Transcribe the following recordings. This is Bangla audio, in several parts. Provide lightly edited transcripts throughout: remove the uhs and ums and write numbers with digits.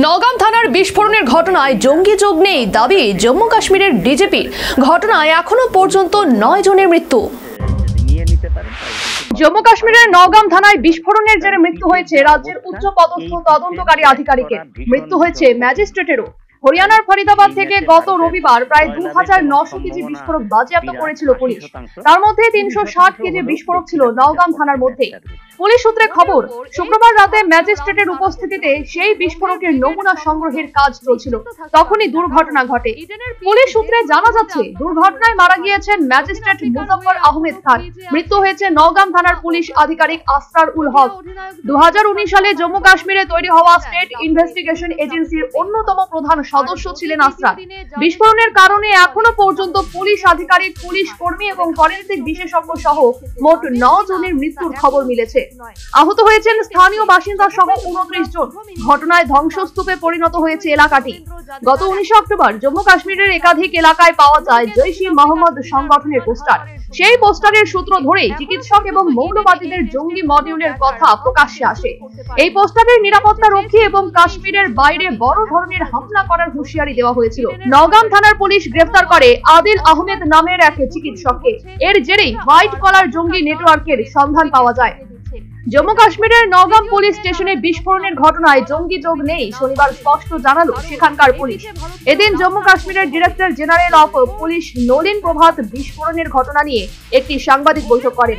নওগাম থানার বিস্ফোরণের ঘটনায় জঙ্গি যোগ নেই দাবি জম্মু কাশ্মীরের ডিজিপির। ঘটনায় এখনো পর্যন্ত 9 জনের মৃত্যু। জম্মু কাশ্মীরের নওগাম থানায় বিস্ফোরণের জেরে মৃত্যু হয়েছে রাজ্যের উচ্চ পদস্থ তদন্তকারী আধিকারিকের। মৃত্যু হয়েছে ম্যাজিস্ট্রেটেরও। হরিয়ানার ফরিদাবাদ থেকে গত রবিবার প্রায় 2900 কেজি বিস্ফোরক বাজেয়াপ্ত করেছিল পুলিশ। তার মধ্যে 360 কেজি বিস্ফোরক ছিল নওগাম থানার মধ্যে। পুলিশ সূত্রে খবর, শুক্রবার রাতে ম্যাজিস্ট্রেটের উপস্থিতিতে সেই বিস্ফোরকের নমুনা সংগ্রহের কাজ চলছিল, তখনই দুর্ঘটনা ঘটে। পুলিশ সূত্রে জানা যাচ্ছে, দুর্ঘটনায় মারা গিয়েছেন ম্যাজিস্ট্রেট মুজফফর আহমেদ খান। মৃত্যু হয়েছে নওগাম থানার পুলিশ আধিকারিক আসরার উল হক। 2019 সালে জম্মু কাশ্মীরে তৈরি হওয়া স্টেট ইনভেস্টিগেশন এজেন্সির অন্যতম প্রধান সদস্য ছিলেন আসরার। বিস্ফোরণের কারণে এখনো পর্যন্ত পুলিশ আধিকারিক, পুলিশ কর্মী এবং ফরেনসিক বিশেষজ্ঞ সহ মোট 9 জনের মৃত্যুর খবর মিলেছে। আহত হয়েছেন স্থানীয় বাসিন্দা সহ 29 জন। ঘটনায় ধ্বংসস্তূপে পরিণত হয়েছে এলাকাটি। গত 19 অক্টোবর জম্মু কাশ্মীরের একাধিক এলাকায় পাওয়া যায় জৈশ-ই-মোহাম্মদ সংগঠনের পোস্টার। সেই পোস্টারের সূত্র ধরে চিকিৎসক এবং মৌলবাদীদের জঙ্গি মডিউলের কথা প্রকাশ্যে আসে। এই পোস্টারের নিরাপত্তা রক্ষী এবং কাশ্মীরের বাইরে বড় ধরনের হামলা করার হুঁশিয়ারি দেওয়া হয়েছিল। নওগাম থানার পুলিশ গ্রেফতার করে আদিল আহমেদ নামের এক চিকিৎসককে। এর জেরেই হোয়াইট কলার জঙ্গি নেটওয়ার্কের সন্ধান পাওয়া যায়। জম্মু কাশ্মীরের নওগাম পুলিশ স্টেশনে বিস্ফোরণের ঘটনায় জঙ্গি যোগ নেই শনিবার স্পষ্ট জানালো সেখানকার পুলিশ। এদিন জম্মু কাশ্মীরের director general of police Nalin Prabhat বিস্ফোরণের ঘটনা নিয়ে একটি সাংবাদিক বৈঠক করেন।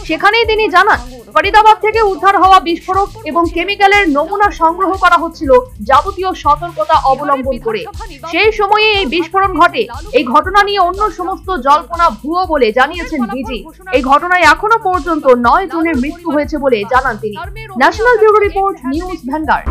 সেখানেই তিনি জানান, ফরিদাবাদ থেকে উদ্ধার হওয়া বিস্ফোরক এবং কেমিক্যালের নমুনা সংগ্রহ করা হচ্ছিল যাবতীয় সতর্কতা অবলম্বন করে। সেই সময়ে এই বিস্ফোরণ ঘটে। এই ঘটনা নিয়ে অন্য সমস্ত জল্পনা ভুয়ো বলে জানিয়েছেন ডিজি। এই ঘটনায় এখনো পর্যন্ত 9 জনের মৃত্যু হয়েছে বলে জানান তিনি। National bureau report, news vanguard.